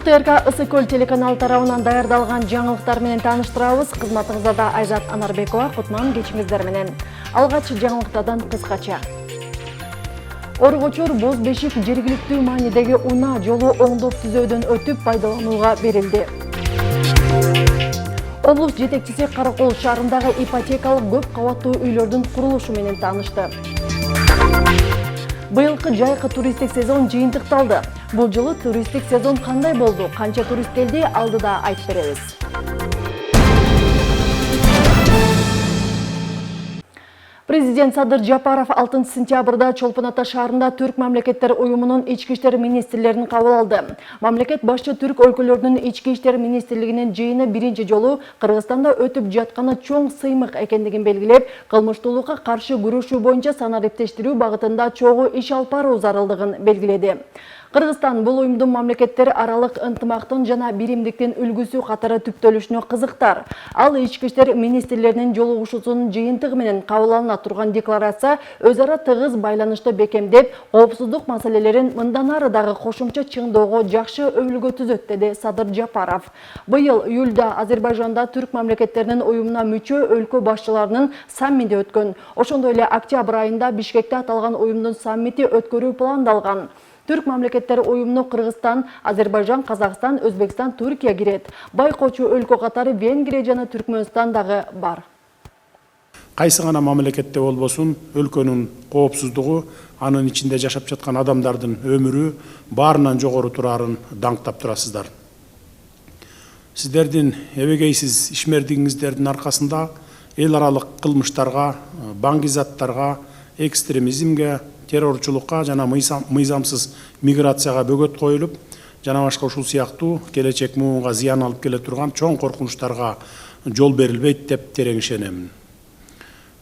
ТРК Ысык көл телеканалы тарабынан даярдалган жаңылыктар менен тааныштырабыз. Кызматыңызда Айзат Анарбекова, Кутман, кечиңиздер менен. Алгач жаңылыктардан кыскача. Оргочор Боз Бешик жергиликтүү маанидеги унаа жолу оңдоп түзөөдөн өтүп пайдаланууга берилди. Облус жетекчиси Каракол шаарындагы ипотекалык көп кабаттуу үйлөрдүн курулушу менен таанышты. Быйылкы жайкы туристтик сезон жыйынтыкталды. Бул жылы туристтик сезон кандай болду? Канча турист келди? Алдыда айтып беребиз. Президент Садыр Жапаров 6 сентябрда Чолпон Ата шаарында Түрк мамлекеттер уюмунун ички иштер министрлерин кабыл алды. Мамлекет башчы түрк өлкөлөрүнүн ички иштер министрлигинин жыйыны биринчи жолу Кыргызстанда өтүп жатканы чоң сыймык экендигин белгилеп, кылмыштуулукка каршы күрөшүү боюнча санариптештирүү багытында чогуу иш алып баруу зарылдыгын белгиледи. Кыргызстан бул уюмдун мамлекеттер аралык ынтымактын жана биримдиктин үлгүсү катары түптөлүшүнө кызыктар. Ал ички иштер министрлеринин жолугушуусунун жыйынтыгы менен кабыл алына турган декларация өз ара тыгыз байланышты бекемдеп, коопсуздук маселелерин мындан ары дагы кошумча чыңдоого жакшы өбүлгө түзөт, деди Садыр Жапаров. Быйыл июлда Азербайжанда түрк мамлекеттеринин уюмуна мүчө өлкө башчыларынын саммити өткөн. Ошондой эле октябрь айында Бишкекте аталган уюмдун саммити өткөрүү пландалган. Түрк мамлекеттер уюмуна Кыргызстан, Азербайжан, Казакстан, Өзбекстан, Түркия кирет. Байкоочу өлкө катары Венгрия жана Түркмөнстан дагы бар. Кайсы гана мамлекетте болбосун, өлкөнүн коопсуздугу, анын ичинде жашап жаткан адамдардын өмүрү баарынан жогору турарын даңктап турасыздар. Сиздердин эбегейсиз ишмердигиңиздердин аркасында эл аралык кылмыштарга, баңгизаттарга, экстремизмге, террорчулукка жана мыйзамсыз миграцияга бөгөт коюлуп, жана башка ушул сыяктуу келечек муунга зыян алып келе турган чоң коркунучтарга жол берилбейт деп терең ишенемин.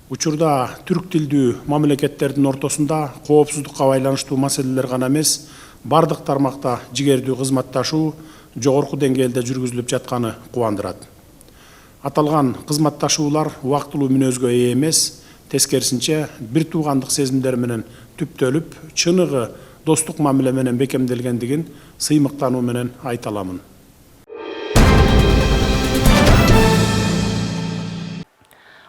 Учурда түрк тилдүү мамлекеттердин ортосунда коопсуздукка байланыштуу маселелер гана эмес, бардык тармакта жигердүү кызматташуу жогорку деңгээлде жүргүзүлүп жатканы кубандырат. Аталган кызматташуулар убактылуу мүнөзгө ээ эмес, тескерисинче бир туугандык сезимдер менен түптөлүп, чыныгы достук мамиле менен бекемделгендигин сыймыктануу менен айта аламын.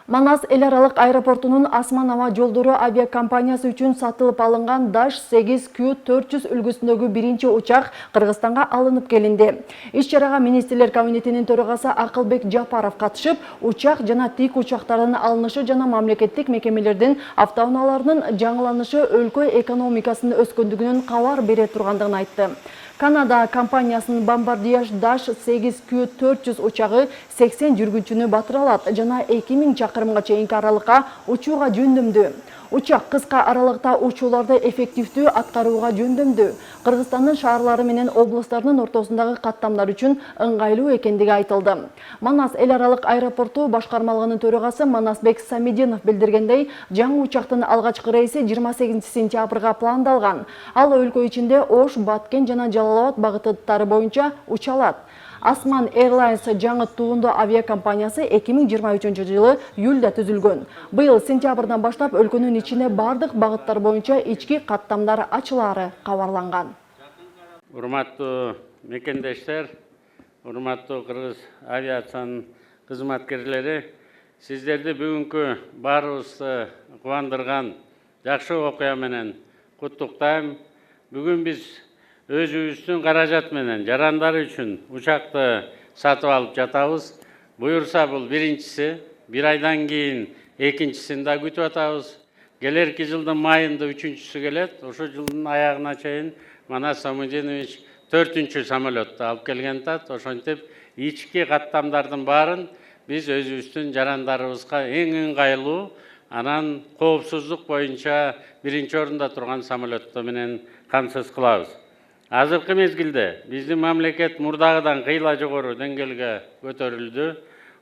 Манас эл аралык аэропортунун асман аба жолдору авиакомпаниясы үчүн сатылып алынган Dash 8Q400 үлгүсүндөгү биринчи учак Кыргызстанга алынып келинди. Иш-чарага министрлер кабинетинин төрагасы Акылбек Жапаров катышып, учак жана тик учактардын алынышы жана мамлекеттик мекемелердин автоунааларынын жаңыланышы өлкө экономикасынын өскөндүгүнөн кабар бере тургандыгын айтты. Канада компаниясынын Bombardier Dash 8Q400 учагы 80 жүргүнчүнү батыра алат жана 2000 чакырымга чейинки аралыкка учууга жөндөмдүү. Учак кыска аралыкта учууларды эффективдүү аткарууга жөндөмдүү. Кыргызстандын шаарлары менен облустардын ортосундагы каттамдар үчүн ыңгайлуу экендиги айтылды. Манас эл аралык аэропорту башкармалыгынын төрагасы Манасбек Самединов билдиргендей, жаңы учактын алгачкы рейси 28 сентябрга пландалган. Ал өлкө ичинде Ош, Баткен жана Жалал Абад багыттары боюнча уча алат. Asman Airlines жаңы туунду авиакомпаниясы 2023 жылы июлда түзүлгөн. Быйыл сентябрдан баштап өлкөнүн ичине бардык багыттар боюнча ички каттамдар ачылаары кабарланган. Урматтуу мекендештер, урматтуу Кыргыз авиациянын кызматкерлери, сиздерди бүгүнкү баарыбызды кубандырган жакшы окуя менен куттуктайм. Бүгүн биз өзүбүздүн каражат менен жарандар үчүн учакты сатып алып жатабыз. Буюрса бул биринчиси, бир айдан кийин экинчисин да күтүп атабыз. Келерки жылдын майында үчүнчүсү келет. Ошол жылдын аягына чейин Манас Самудинович 4-чү самолетту алып келген тат. Ошентип ички каттамдардын баарын биз өзүбүздүн жарандарыбызга эң ыңгайлуу, анан коопсуздук боюнча биринчи орунда турган самолетту менен камсыз кылабыз. Азыркы мезгилде биздин мамлекет мурдагыдан кыйла жогору деңгээлге көтөрүлдү.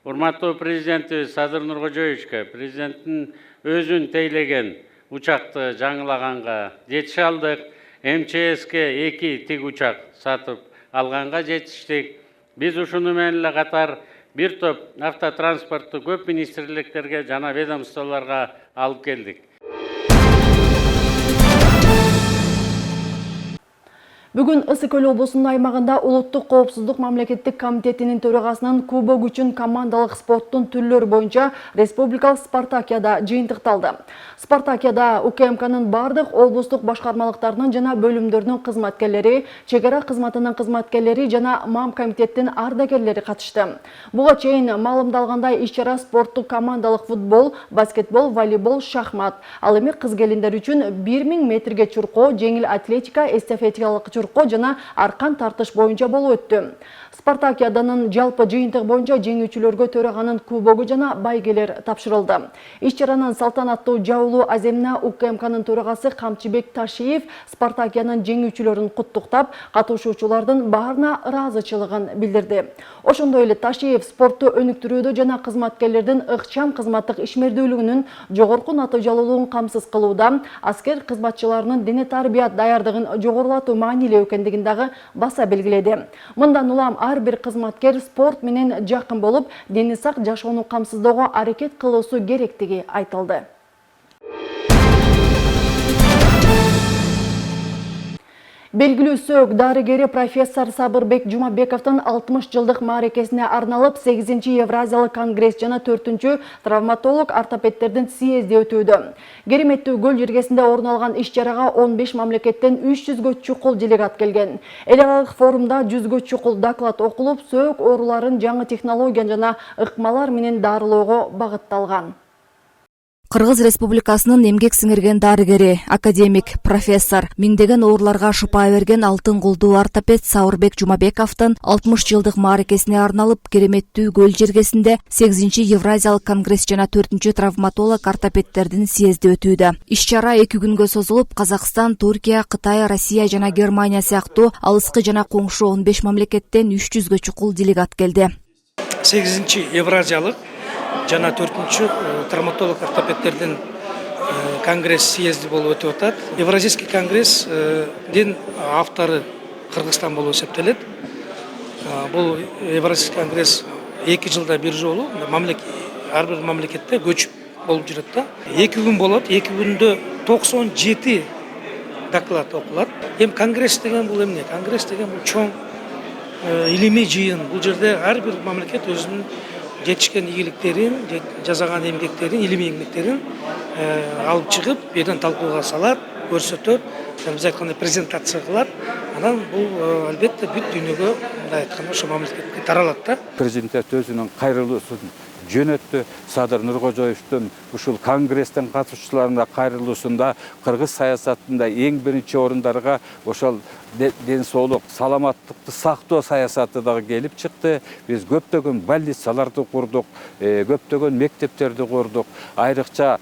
Урматтуу президентибиз Садыр Нуркожоевичке президенттин өзүн тейлеген учакты жаңылаганга жетише алдык. МЧСке 2 тик учак сатып алганга жетиштик. Биз ушуну менен эле катар бир топ автотранспортту көп министрликтерге жана ведомстволорго алып келдик. Бүгүн Ысык-Көл облусунун аймагында Улуттук коопсуздук мамлекеттик комитетинин төрагасынын кубок үчүн командалык спорттун түрлөрү боюнча республикалык спартакиада жыйынтыкталды. Спартакиада УКМКнын бардык облустук башкармалыктарынын жана бөлүмдөрүнүн кызматкерлери, чек ара кызматынын кызматкерлери жана МАМ комитеттин ардагерлери катышты. Буга чейин маалымдалгандай иш-чара спорттук командалык футбол, баскетбол, волейбол, шахмат, ал эми кыз келиндер үчүн 1000 метрге чуркоо, жеңил атлетика, эстафетикалык чуркоо жана аркан тартыш боюнча болуп өттү. Спартакиаданын жалпы жыйынтык боюнча жеңүүчүлөргө төраганын кубогу жана байгелер тапшырылды. Иш-чаранын салтанаттуу жабылуу аземине УКМКнын төрагасы Камчыбек Ташиев Спартакианын жеңүүчүлөрүн куттуктап, катышуучулардын баарына ыраазычылыгын билдирди. Ошондой эле Ташиев спортту өнүктүрүүдө жана кызматкерлердин ыкчам кызматтык ишмердүүлүгүнүн жогорку натыйжалуулугун камсыз кылууда аскер кызматчыларынын дене тарбият даярдыгын жогорулатуу маанилүү экендигин дагы баса белгиледи. Мындан улам ар бир кызматкер спорт менен жакын болуп, дени сак жашоону камсыздоого аракет кылуусу керектиги айтылды. Белгилүү сөк дарыгери профессор Сабырбек Жумабековдун 60 жылдык мааракесине арналып 8-чи Евразиялык конгресс жана 4-чү травматолог ортопедтердин съезди өтүүдө. Кереметтүү көл жергесинде орун алган иш-чарага 15 мамлекеттен 300гө чукул делегат келген. Эл аралык форумда 100гө чукул доклад окулуп, сөк ооруларын жаңы технология жана ыкмалар менен дарылоого багытталган. Кыргыз Республикасынын эмгек сиңирген дарыгери, академик, профессор, миңдеген ооруларга шыпа берген алтын колдуу ортопед Сабырбек Жумабековдун 60 жылдык мааракесине арналып кереметтүү көл жергесинде 8-чи Евразиялык конгресс жана 4-чү травматолог ортопедтердин съезди өтүүдө. Иш-чара 2 күнгө созулуп, Казакстан, Туркия, Кытай, Россия жана Германия сыяктуу алыскы жана коңшу 15 мамлекеттен 300гө чукул делегат келди. 8-чи Евразиялык жана 4-чү травматолог ортопедтердин конгресс съезди болуп өтүп атат. Евразийский конгресстин автору Кыргызстан болуп эсептелет. Бул Евразийский конгресс 2 жылда бир жолу ар бир мамлекетте көчүп болуп жүрөт да. 2 күн болот. 2 күндө 97 доклад окулат. Конгресс деген бул эмне? Конгресс деген бул чоң илимий жыйын. Бул жерде ар бир мамлекет өзүнүн жетишкен ийгиликтерин, жасаган эмгектерин, илимий эмгектерин алып чыгып, берден талкууга салат, көрсөтөт, биз айткандай презентация кылат. Анан бул албетте бүт дүйнөгө, мындай айтканда, ошо мамлекетке таралат да. Президент өзүнүн кайрылуусун жөнөттү. Садыр Нуркожоевдун ушул конгресстин катышуучуларына кайрылуусунда кыргыз саясатында эң биринчи орундарга ошол ден соолук, саламаттыкты сактоо саясаты дагы келип чыкты. Биз көптөгөн больницаларды курдук, көптөгөн мектептерди курдук. Айрыкча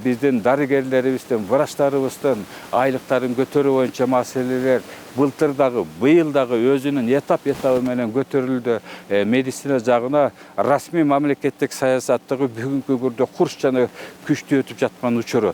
биздин дарыгерлерибиздин, врачтарыбыздын айлыктарын көтөрүү боюнча маселелер былтыр дагы, быйыл дагы өзүнүн этап менен көтөрүлдү. Медицина жагына расмий мамлекеттик саясаттагы бүгүнкү күндө курч жана күчтүү өтүп жаткан учуру.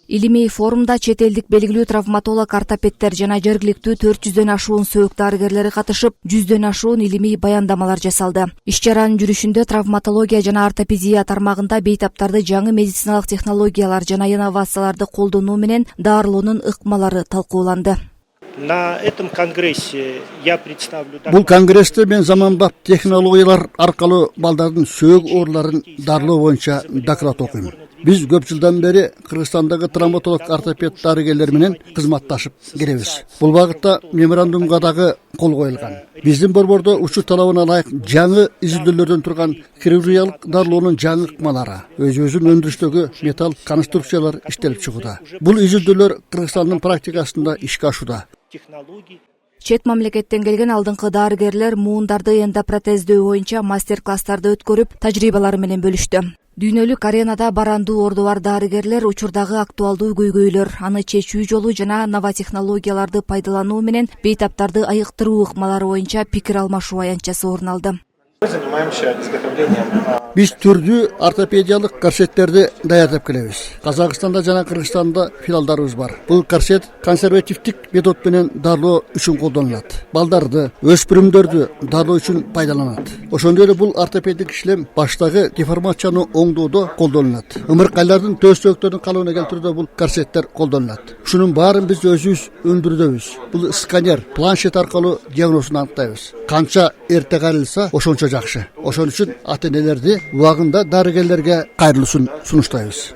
Илимий форумда чет элдик белгилүү травматолог ортопедтер жана жергиликтүү 400дөн ашуун сөк дарыгерлери катышып, 100дөн ашуун илимий баяндамалар жасалды. Иш-чаранын жүрүшүндө травматология жана ортопедия тармагында бейтаптарды жаңы медициналык технологиялар жана инновацияларды колдонуу менен дарылоонун ыкмалары талкууланды. На этом конгрессе я представлю... Бул конгрессте мен заманбап технологиялар аркылуу балдардын сөк ооруларын дарылоо боюнча доклад окуйм. Биз көп жылдан бери Кыргызстандагы травматолог ортопед дарыгерлер менен кызматташып келебиз. Бул багытта меморандумга дагы кол коюлган. Биздин борбордо учут талабына ылайык жаңы изилдөөлөрдөн турган хирургиялык дарылоонун жаңы ыкмалары, өзүбүздүн өндүрүштөгү металл конструкциялар иштелип чыгууда. Бул изилдөөлөр Кыргызстандын практикасында ишке ашууда. Чет мамлекеттен келген алдыңкы дарыгерлер муундарды эндопротездөө боюнча мастер-класстарды өткөрүп, тажрыйбалары менен бөлүштү. Дүйнөлүк аренада барандуу орду бар дарыгерлер учурдагы актуалдуу көйгөйлөр, аны чечүү жолу жана нова технологияларды пайдалануу менен бейтаптарды айыктыруу ыкмалары боюнча пикир алмашуу аянтчасы орун алды. Мы занимаемся изготовлением Биз түрдүү ортопедиялык корсеттерди даярдап келебиз. Казакстанда жана Кыргызстанда филиалдарыбыз бар. Бул корсет консервативдик метод менен дарылоо үчүн колдонулат. Балдарды, өспүрүмдөрдү дарылоо үчүн пайдаланат. Ошондой эле бул ортопедик ишлем баштагы деформацияны оңдоодо колдонулат. Ымыркайлардын төөстөктөрүн калыбына келтирүүдө бул корсеттер колдонулат. Ушунун баарын биз өзүбүз өндүрөбүз. Бул сканер, планшет аркылуу диагнозун аныктайбыз. Канча эрте кайрылса, ошончо жакшы. Ошон үчүн ата-энелерди убагында дарыгерлерге кайрылуусун сунуштайбыз.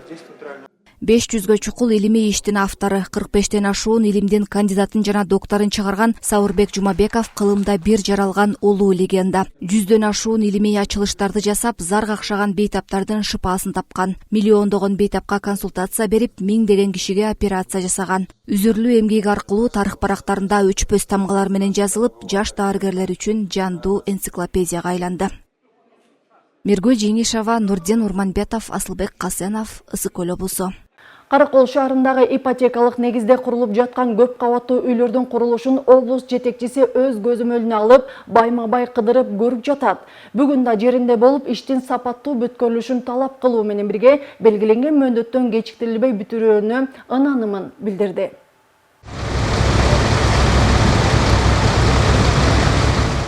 500гө чукул илимий иштин автору, 45тен ашуун илимдин кандидатын жана докторун чыгарган Сауырбек Жумабеков кылымда бир жаралган улуу легенда. 100дөн ашуун илимий ачылыштарды жасап, зар какшаган бейтаптардын шыпаасын тапкан. Миллиондогон бейтапка консультация берип, миңдеген кишиге операция жасаган. Үзүрлүү эмгеги аркылуу тарых барактарында өчпөс тамгалар менен жазылып, жаш дарыгерлер үчүн жандуу энциклопедияга айланды. Миргүл Жеңишова, Нурден Урманбетов, Асылбек Касенов, Ысык-Көл облусу. Каракол шаарындагы ипотекалык негизде курулуп жаткан көп кабаттуу үйлөрдүн курулушун облус жетекчиси өз көзөмөлүнө алып, байма-бай кыдырып көрүп жатат. Бүгүн да жеринде болуп, иштин сапаттуу бүткөрүлүшүн талап кылуу менен бирге белгиленген мөөнөттөн кечиктирилбей бүтүрүүнү ынанымын билдирди.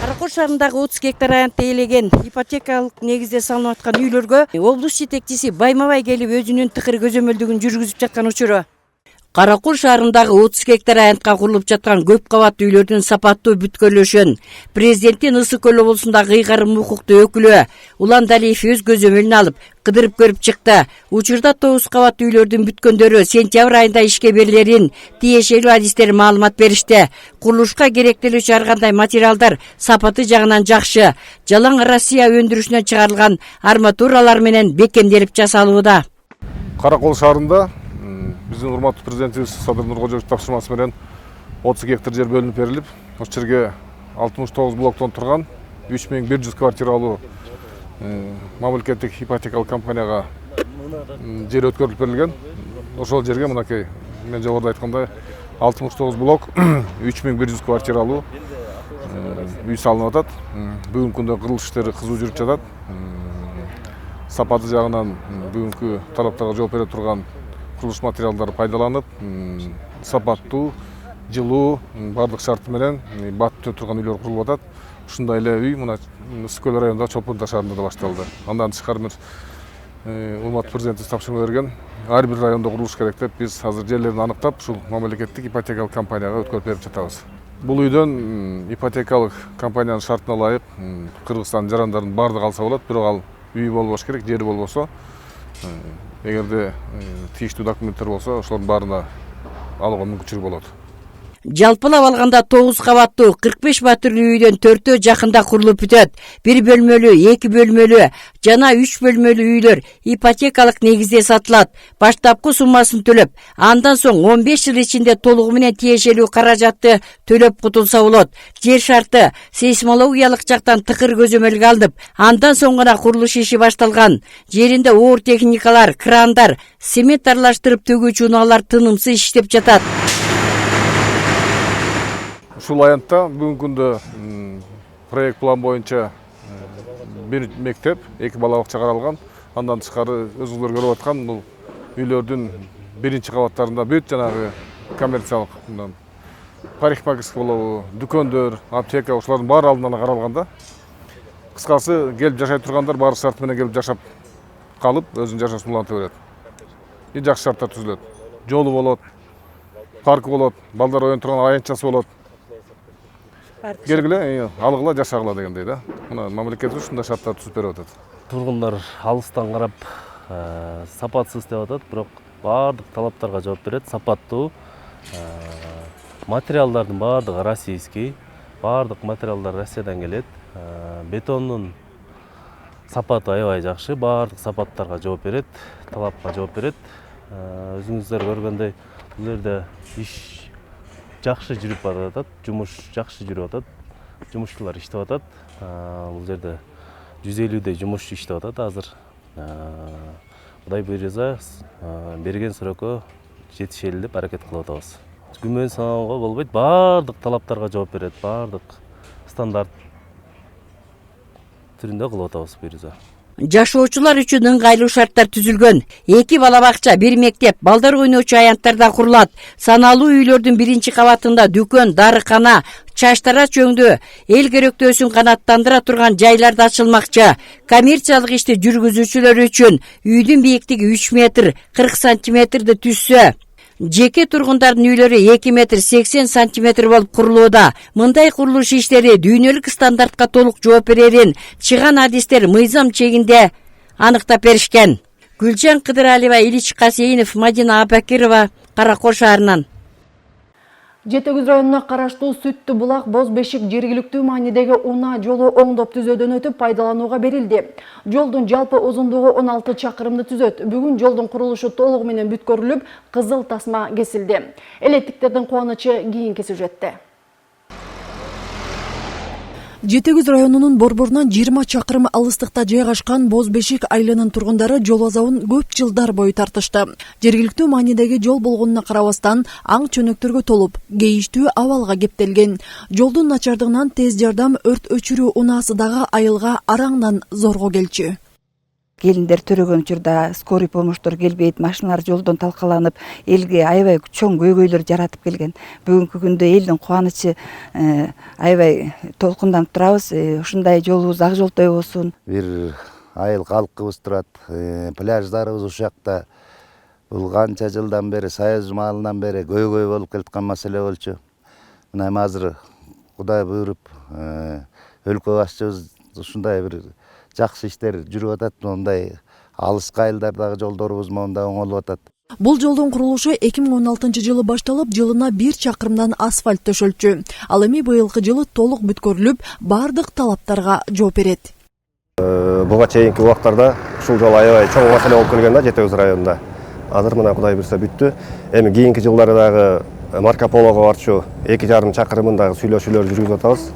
Каракол шаарындагы 30 гектар аянтты ээлеген ипотекалык негизде салынып аткан үйлөргө облус жетекчиси байма-бай келип өзүнүн тыкыр көзөмөлдүгүн жүргүзүп жаткан учуру. Каракол шаарындагы 30 гектар аянтка курулуп жаткан көп кабаттуу үйлөрдүн сапаттуу бүткөрүлүшүн президенттин Ысык-Көл облусундагы ыйгарым укуктуу өкүлү Улан Далиев өз көзөмөлүнө алып, кыдырып көрүп чыкты. Учурда 9 кабаттуу үйлөрдүн бүткөндөрү сентябрь айында ишке берилерин тиешелүү адистер маалымат беришти. Курулушка керектелүүчү ар кандай материалдар сапаты жагынан жакшы. Жалаң Россия өндүрүшүнөн чыгарылган арматуралар менен бекемделип жасалууда. Каракол шаарында биздин урматтуу президентибиз Садыр Нуркожоевдун тапшырмасы менен 30 гектар жер бөлүнүп берилип, ошол жерге 69 блоктон турган 3100 квартиралуу мамлекеттик ипотекалык компанияга жер өткөрүлүп берилген. Ошол жерге мынакей мен жогоруда айткандай 69 блок 3100 квартиралуу үй салынып атат. Бүгүнкү күндө курулуш иштери кызуу жүрүп жатат. Сапаты жагынан бүгүнкү талаптарга жооп бере турган курулуш материалдары пайдаланып, сапаттуу, жылуу, бардык шарты менен баттып турган үйлөр курулуп атат. Ушундай эле үй мына Ысык-Көл районундагы Чопурда шаарында да башталды. Андан тышкары бир урматтуу президентибиз тапшырма берген ар бир райондо курулуш керек деп биз азыр жерлерин аныктап, ушул мамлекеттик ипотекалык компанияга өткөрүп берип жатабыз. Бул үйдөн ипотекалык компаниянын шартына ылайык Кыргызстандын жарандарынын бардыгы алса болот, бирок ал үй болбош керек, жери болбосо, эгерде тийиштүү документтер болсо, ошолордун баарына алууга мүмкүнчүлүк болот. Жалпылап алганда 9 кабаттуу 45 батырлуу үйдөн 4-өө жакында курулуп бүтөт. 1 бөлмөлүү, 2 бөлмөлүү жана 3 бөлмөлүү үйлөр ипотекалык негизде сатылат. Баштапкы суммасын төлөп, андан соң 15 жыл ичинде толугу менен тиешелүү каражатты төлөп кутулса болот. Жер шарты сейсмологиялык жактан тыкыр көзөмөлгө алынып, андан соң гана курулуш иши башталган. Жеринде оор техникалар, крандар, цемент аралаштырып төгүүчү унаалар тынымсыз иштеп жатат. Ушул аянтта бүгүнкү күндө проект план боюнча бир мектеп, 2 бала бакча каралган. Андан тышкары өзүңүздөр көрүп аткан бул үйлөрдүн биринчи кабаттарында бүт жанагы коммерциялык парикмахерский болобу, дүкөндөр, аптека ошолордун баары алдын ала каралган да. Кыскасы келип жашай тургандар баары шарт менен келип жашап калып, өзүнүн жашоосун уланта берет. И жакшы шарттар түзүлөт. Жолу болот, паркы болот, балдар ойнон турган аянтчасы болот. Келгиле, алгыла, жашагыла дегендей да. Мына мамлекетибиз ушундай шарттар түзүп берип атат. Тургундар алыстан карап сапатсыз деп атат, бирок баардык талаптарга жооп берет. Сапаттуу материалдардын баардыгы российский, баардык материалдар Россиядан келет. Бетондун сапаты аябай жакшы, баардык сапаттарга жооп берет, талапка жооп берет. Өзүңүздөр көргөндөй бул жерде иш жакшы жүрүп атат, жумуш жакшы жүрүп атат, жумушчулар иштеп атат. Бул жерде 150дей жумушчу иштеп атат азыр. Кудай буйрса, берген срокко жетишели деп аракет кылып атабыз. Күмөн санаууга болбойт, баардык талаптарга жооп берет, баардык стандарт түрүндө кылып атабыз буйрса. Жашоочулар үчүн ыңгайлуу шарттар түзүлгөн. 2 бала бакча, 1 мектеп, балдар ойночу аянттарда курулат. Саналуу үйлөрдүн 1 кабатында дүкөн, дарыкана, чаштара чөңдө, эл керектөөсүн канааттандыра турган жайларда ачылмакчы. Коммерциялык ишти жүргүзүүчүлөр үчүн үйдүн бийиктиги 3 метр 40 сантиметрди түзсө, жеке тургундардын үйлөрү 2 метр 80 сантиметр болуп курулууда. Мындай курулуш иштери дүйнөлүк стандартка толук жооп берерин чыган адистер мыйзам чегинде аныктап беришкен. Гүлжан Кыдыралиева, Илич Касейинов, Мадина Абакирова, Каракол шаарынан. Жетегүз районуна караштуу Сүттү булак Боз Бешик жергиликтүү маанидеги унаа жолу оңдоп түзөөдөн өтүп пайдаланууга берилди. Жолдун жалпы узундугу 16 чакырымды түзөт. Бүгүн жолдун курулушу толугу менен бүткөрүлүп, кызыл тасма кесилди. Элеттиктердин кубанычы кийинки сюжетте. Жетегүз районунун борборунан 20 чакырым алыстыкта жайгашкан Боз Бешик айылынын тургундары жол азабын көп жылдар бою тартышты. Жергиликтүү маанидеги жол болгонуна карабастан аң чөнөктөргө толуп, кейиштүү абалга кептелген. Жолдун начардыгынан тез жардам өрт өчүрүү унаасы дагы айылга араңдан зорго келчү. Келиндер төрөгөн учурда скорый помощтор келбейт, машиналар жолдон талкаланып, элге аябай чоң көйгөйлөр жаратып келген. Бүгүнкү күндө элдин кубанычы аябай толкунданып турабыз. Ушундай жолубуз ак жолтой болсун. Бир айыл калкыбыз турат, пляждарыбыз ушакта. Бул канча жылдан бери, Союз маалынан бери көйгөй болуп келаткан маселе болчу. Мына азыр Кудай буйруп, өлкө башчыбыз ушундай бир жакшы иштер жүрүп атат. Мондай алыска айылдардагы жолдорубуз монда оңолуп атат. Бул жолдун курулушу 2016 жылы башталып, жылына 1 чакырымдан асфальт төшөлчү. Ал эми быйылкы жылы толук бүткөрүлүп, бардык талаптарга жооп берет. Буга чейинки убактарда ушул жол аябай чоң маселе болуп келген да Жетегүз районунда. Азыр мына Кудай буйрса бүттү. Эми кийинки жылдары дагы Марко Полого барчу 2,5 чакырымындагы сүйлөшүүлөр жүргүзүп атабыз.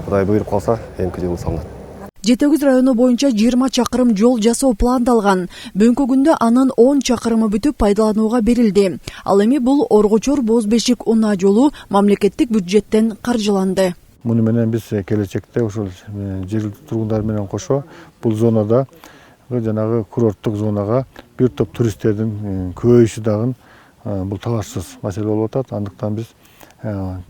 Кудай буйруп калса, эмки жылы салынат. Жетегүз району боюнча 20 чакырым жол жасоо пландалган. Бүгүнкү күндө анын 10 чакырымы бүтүп пайдаланууга берилди. Ал эми бул Оргочор Боз Бешик унаа жолу мамлекеттик бюджеттен каржыланды. Муну менен биз келечекте ушул жергиликтүү тургундар менен кошо бул зонада жанагы курорттук зонага бир топ туристтердин көбөйүшү дагы бул талашсыз маселе болуп атат. Андыктан биз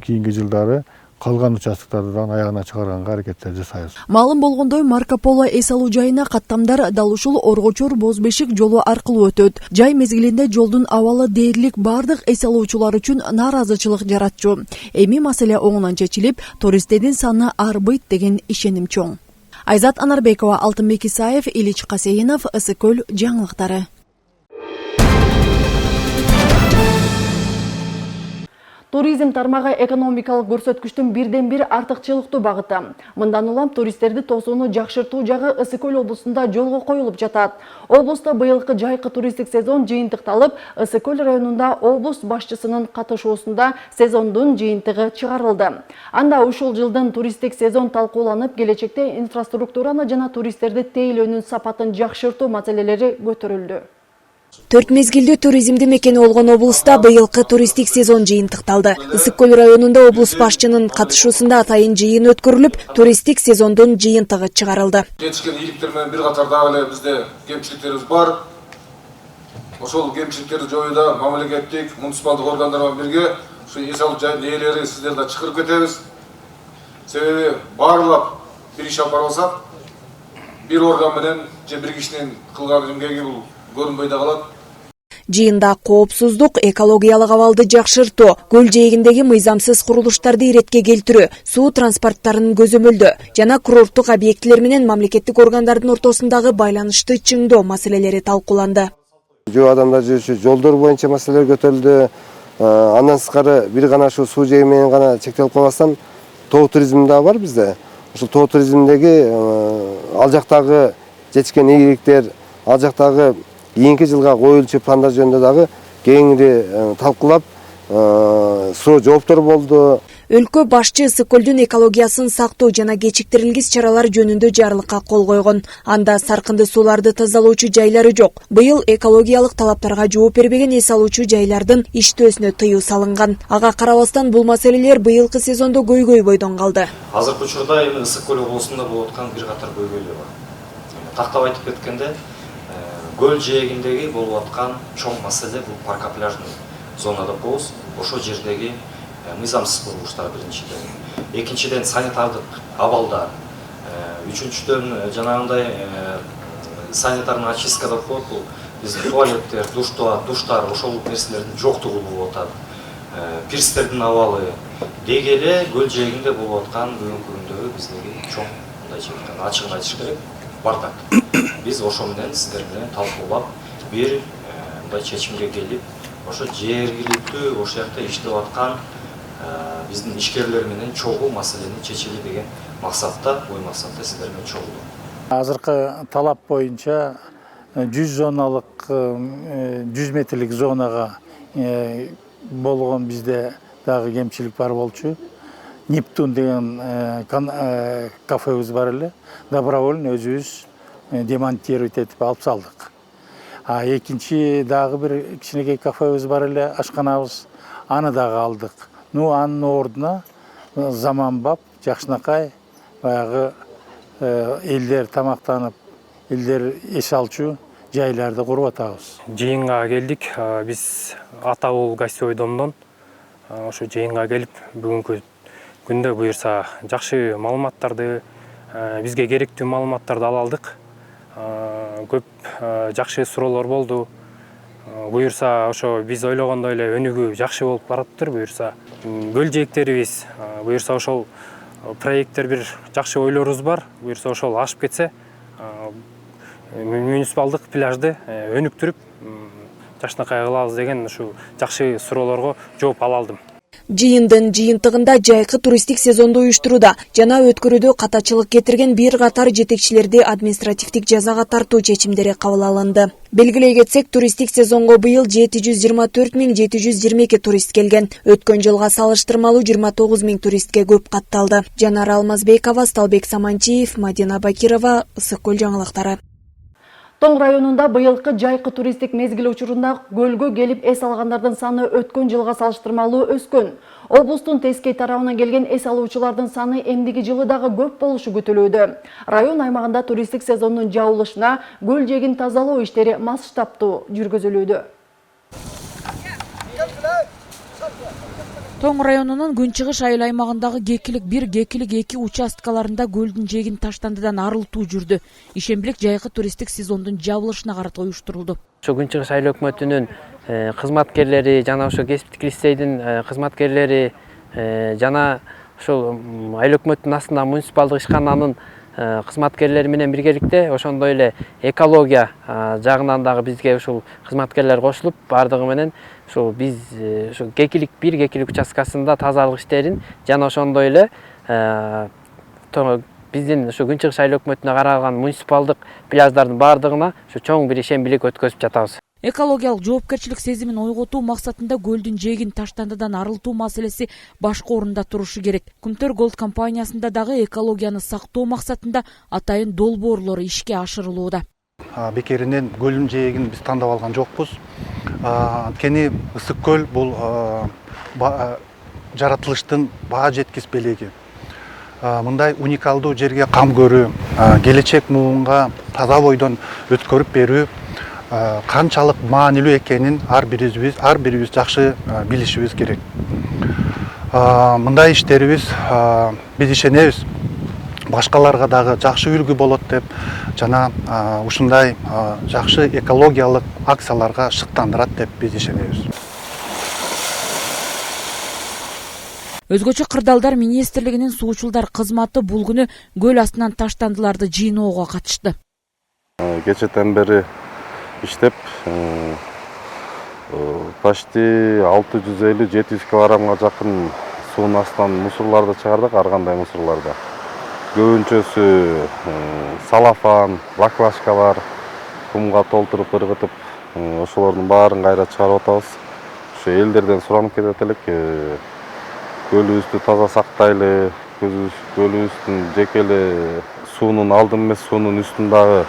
кийинки жылдары калган участоктарды дагы аягына чыгарганга аракеттер жасайбыз. Маалым болгондой, Марко Поло эс алуу жайына каттамдар дал ушул Оргочор Боз Бешик жолу аркылуу өтөт. Жай мезгилинде жолдун абалы дээрлик бардык эс алуучулар үчүн нааразычылык жаратчу. Эми маселе оңунан чечилип, туристтердин саны арбыйт деген ишеним чоң. Айзат Анарбекова, Алтынбек Исаев, Илич Касейинов, Ысыкөл жаңылыктары. Туризм тармагы экономикалык көрсөткүчтүн бирден бир артыкчылыктуу багыты. Мындан улам туристтерди тосууну жакшыртуу жагы Ысыкөл облусунда жолго коюлуп жатат. Облуста быйылкы жайкы туристтик сезон жыйынтыкталып, Ысыкөл районунда облус башчысынын катышуусунда сезондун жыйынтыгы чыгарылды. Анда ушул жылдын туристтик сезон талкууланып, келечекте инфраструктураны жана туристтерди тейлөөнүн сапатын жакшыртуу маселелери көтөрүлдү. 4 мезгилдүү туризмди мекени болгон облуста быйылкы туристтик сезон жыйынтыкталды. Ысык-Көл районунда облус башчынын катышуусунда атайын жыйын өткөрүлүп, туристтик сезондун жыйынтыгы чыгарылды. Жетишкен ийгиликтер менен бир катар дагы эле бизде кемчиликтерибиз бар. Ошол кемчиликтерди жоюуда мамлекеттик, муниципалдык органдар менен бирге ушу эс алуу жайынын ээлери сиздерди да чакырып кетебиз. Себеби баарлап бир иш алып барбасак, бир орган менен же бир кишинин кылган эмгеги бул көрүнбөй да калат. Жыйында коопсуздук, экологиялык абалды жакшыртуу, көл жээгиндеги мыйзамсыз курулуштарды иретке келтирүү, суу транспорттарынын көзөмөлдөө жана курорттук объектилер менен мамлекеттик органдардын ортосундагы байланышты чыңдоо маселелери талкууланды. Жөө адамдар жүрүшү жолдор боюнча маселелер көтөрүлдү. Андан сырткары бир гана ушу суу жээги менен гана чектелип калбастан тоо туризми да бар бизде. Ушул тоо туризминдеги ал жактагы жетишкен ийгиликтер, ал жактагы кийинки жылга коюлчу пландар жөнүндө дагы кеңири талкуулап, суроо жооптор болду. Өлкө башчы Ысык-Көлдүн экологиясын сактоо жана кечиктирилгис чаралар жөнүндө жарлыкка кол койгон. Анда саркынды сууларды тазалоочу жайлары жок. Быйыл экологиялык талаптарга жооп бербеген эс алуучу жайлардын иштөөсүнө тыюу салынган. Ага карабастан бул маселелер быйылкы сезондо көйгөй бойдон калды. Азыркы учурда эми Ысык-Көл облусунда болуп аткан бир катар көйгөйлөр бар. тактап айтып кеткенде көл жээгиндеги болуп аткан чоң маселе бул паркопляжный зона деп коебуз. Ошол жердеги мыйзамсыз курулуштар биринчиден, экинчиден санитардык абалдар, үчүнчүдөн жанагындай санитарный очистка деп коет, бул биздин туалеттер, душтар ошол нерселердин жоктугу болуп атат. Пирстердин абалы деги эле көл жээгинде болуп аткан бүгүнкү күндөгү биздеги чоң мындайча айтканда ачыгын айтыш керек бардак. Биз ошо менен сиздер менен талкуулап бир мындай чечимге келип, ошо жергиликтүү ошол жакта иштеп аткан биздин ишкерлер менен чогуу маселени чечели деген максатта, ой максатта сиздер менен чогулдук. Азыркы талап боюнча 100 зоналык 100 метрлик зонага болгон бизде дагы кемчилик бар болчу. Нептун деген кафебиз бар эле. Добровольно өзүбүз демонтировать этип алып салдык. Экинчи дагы бир кичинекей кафебиз бар эле, ашканабыз. Аны дагы алдык. Анын ордуна заманбап, жакшынакай баягы элдер тамактанып, элдер эс алчу жайларды куруп атабыз. Жыйынга келдик. Биз Атабул гостевой домдон ошо жыйынга келип, бүгүнкү күндө буюрса жакшы маалыматтарды, бизге керектүү маалыматтарды ала алдык. Көп жакшы суроолор болду. Буюрса ошо биз ойлогондой эле өнүгүү жакшы болуп бараттыр. Буюрса көл жээктерибиз, буюрса ошол проекттер бир жакшы ойлорубуз бар. Буюрса ошол ашып кетсе, муниципалдык пляжды өнүктүрүп жакшынакай кылабыз деген ушу жакшы суроолорго жооп ала алдым. Жыйындын жыйынтыгында жайкы туристтик сезонду уюштурууда жана өткөрүүдө катачылык кетирген бир катар жетекчилерди административдик жазага тартуу чечимдери кабыл алынды. Белгилей кетсек, туристтик сезонго быйыл 724.722 турист келген. Өткөн жылга салыштырмалуу 29.000 туристке көп катталды. Жанар Алмазбекова, Сталбек Саманчиев, Мадина Бакирова, Ысык-Көл жаңылыктары. Тоң районунда быйылкы жайкы туристтик мезгил учурунда көлгө келип эс алгандардын саны өткөн жылга салыштырмалуу өскөн. Облустун тескей тарабынан келген эс алуучулардын саны эмдиги жылы дагы көп болушу күтүлүүдө. Район аймагында туристтик сезондун жабылышына көл жээгин тазалоо иштери масштабтуу жүргүзүлүүдө. Тоң районунун күнчыгыш айыл аймагындагы Кекилик 1, Кекилик 2 участкаларында көлдүн жээгин таштандыдан арылтуу жүрдү. Ишембилик жайкы туристтик сезондун жабылышына карата уюштурулду. Ошо күнчыгыш айыл өкмөтүнүн кызматкерлери жана ошо кесиптик лицейдин кызматкерлери жана ошол айыл өкмөттүн астында муниципалдык ишкананын кызматкерлери менен биргеликте ошондой эле экология жагынан дагы бизге ушул кызматкерлер кошулуп, бардыгы менен ушул биз ошо Кекилик 1, Кекилик участкасында тазалык иштерин жана ошондой эле биздин ушу күнчыгыш айыл өкмөтүнө каралган муниципалдык пляждардын бардыгына ушу чоң бир ишембилик өткөзүп жатабыз. Экологиялык жоопкерчилик сезимин ойготуу максатында көлдүн жээгин таштандыдан арылтуу маселеси башкы орунда турушу керек. Күмтөр Голд компаниясында дагы экологияны сактоо максатында атайын долбоорлор ишке ашырылууда. Бекеринен көлдүн жээгин биз тандап алган жокпуз. Анткени Ысык-Көл бул жаратылыштын баа жеткис белеги. Мындай уникалдуу жерге кам көрүү, келечек муунга таза бойдон өткөрүп берүү канчалык маанилүү экенин ар бирибиз жакшы билишибиз керек. Мындай иштерибиз биз ишенебиз башкаларга дагы жакшы үлгү болот деп жана ушундай жакшы экологиялык акцияларга шыктандырат деп биз ишенебиз. Өзгөчө Кырдаалдар министрлигинин суучулдар кызматы бул күнү көл астынан таштандыларды жыйноого катышты. Кечэтен бери иштеп почти 650-700 килограммга жакын суунун астынан мусорларды чыгардык, ар кандай мусорларды. Көбүнчөсү салафан, баклажкалар кумга толтуруп ыргытып, ошолордун баарын кайра чыгарып атабыз. Ошо элдерден суранып кетет элек, көлүбүздү таза сактайлы, көлүбүздүн жеке эле суунун алдын эмес, суунун үстүн дагы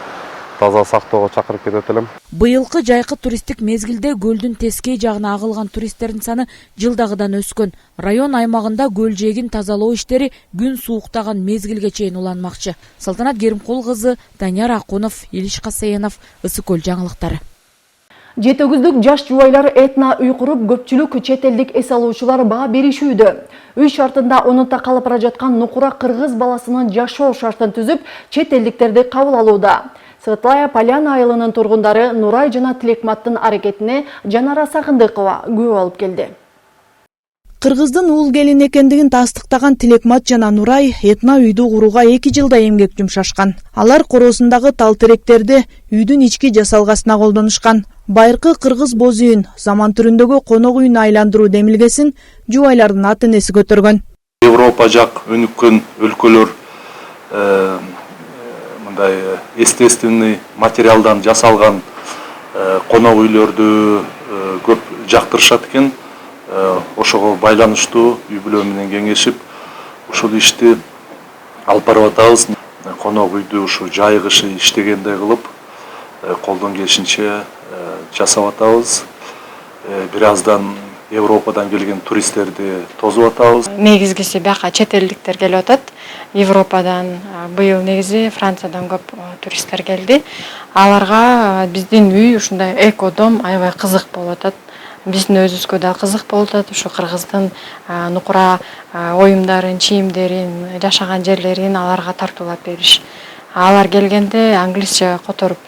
таза сактоого чакырып кетет элем. Быйылкы жайкы туристтик мезгилде көлдүн тескей жагына агылган туристтердин саны жылдагыдан өскөн. Район аймагында көл жээгин тазалоо иштери күн сууктаган мезгилге чейин уланмакчы. Салтанат Керимкул кызы, Данияр Акунов, Илиш Касаенов, Ысык Көл жаңылыктары. Жетегүздүк жаш жубайлар этна үй куруп, көпчүлүк чет элдик эс алуучулар баа беришүүдө. Үй шартында онунта калып бара жаткан нукура кыргыз баласынын жашоо шартын түзүп, чет элдиктерди кабыл алууда. Светлая Поляна айылынын тургундары Нурай жана Тилекматтын аракетине Жанара Сагындыкова күбө алып келди. Кыргыздын уул келин экендигин тастыктаган Тилекмат жана Нурай этна үйдү курууга 2 жылда эмгек жумшашкан. Алар коросундагы тал теректерди үйдүн ички жасалгасына колдонушкан. Байыркы кыргыз боз үйүн заман түрүндөгү конок үйүнө айландыруу демилгесин жубайлардын ата энеси көтөргөн. Европа жак өнүккөн өлкөлөр мындай естественный материалдан жасалган конок үйлөрдү көп жактырышат экен. Ошого байланыштуу үй бүлө менен кеңешип, ушул ишти алып барып атабыз. Конок үйдү ушу жайгышы иштегендей кылып, колдон келишинче жасап атабыз. Бираздан Европадан келген туристтерди тосуп атабыз. Негизгиси бияка чет элдиктер келип атат. Европадан, быйыл негизи Франциядан көп туристтер келди. Аларга биздин үй ушундай эко-дом аябай кызык болуп атат. Биздин өзүбүзгө да кызык болуп атат. Ушу кыргыздын нукура оюмдарын, чийимдерин, жашаган жерлерин аларга тартуулап бериш. Алар келгенде англисче которуп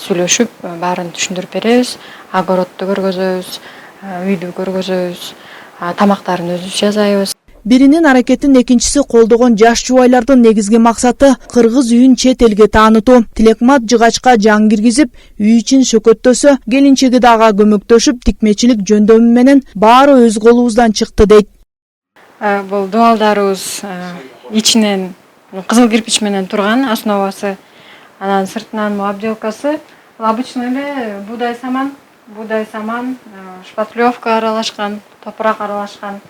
сүйлөшүп, баарын түшүндүрүп беребиз. Огородду көргөзөбүз, үйдү көргөзөбүз, тамактарын өзүбүз жасайбыз. Биринин аракетин экинчиси колдогон жаш жубайлардын негизги максаты кыргыз үйүн чет элге таанытуу. Тилекмат жыгачка жан киргизип, үй ичин шөкөттөсө, келинчеги дага көмөктөшүп, тикмечилик жөндөмү менен баары өз колубуздан чыкты дейт. Бул дуалдарыбыз ичинен кызыл кирпич менен турган, основасы, анан сыртынан обделкасы, обычный эле будай саман, шпатлевка аралашкан, топурак аралашкан.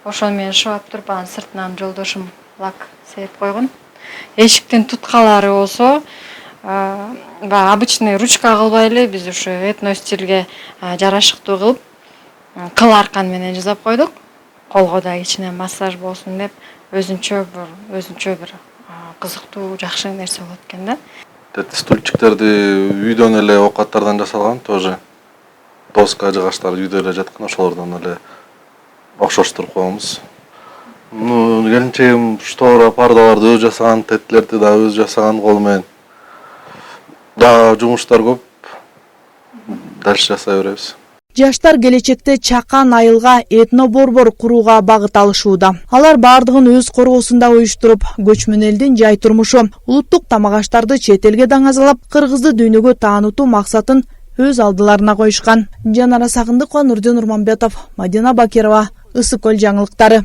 Ошол менен шыбап туруп, анан сыртынан жолдошум лак сеип койгон. Эшиктин туткалары болсо, обычный ручка кылбай эле биз ушу этно стилге жарашыктуу кылып, кыл аркан менен жасап койдук. Колго да ичинен массаж болсун деп, өзүнчө бир кызыктуу, жакшы нерсе болот экен да. Стульчиктерди үйдөн эле окаттардан жасалган, тоже доска жыгачтар үйдө эле жаткан, ошолордон эле окшоштуруп коебуз. Келинчегим штора, пардаларды өзү жасаган, теттерди да өзү жасаган кол менен. Дагы жумуштар көп. Дальше жасай беребиз. Жаштар келечекте чакан айылга этно борбор курууга багыт алышууда. Алар бардыгын өз коргосунда уюштуруп, көчмөн элдин жай турмушу, улуттук тамак аштарды чет элге даңазалап, кыргызды дүйнөгө таанытуу максатын өз алдыларына коюшкан. Жанара Сагындыкова, Нурден Урманбетов, Мадина Бакирова, Ысык Көл жаңылыктары.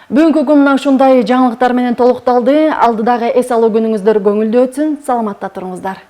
Бүгүнкү күн ушундай жаңылыктар менен толукталды. Алдыдагы эс алуу күнүңүздөр көңүлдүү өтсүн. Саламатта туруңуздар.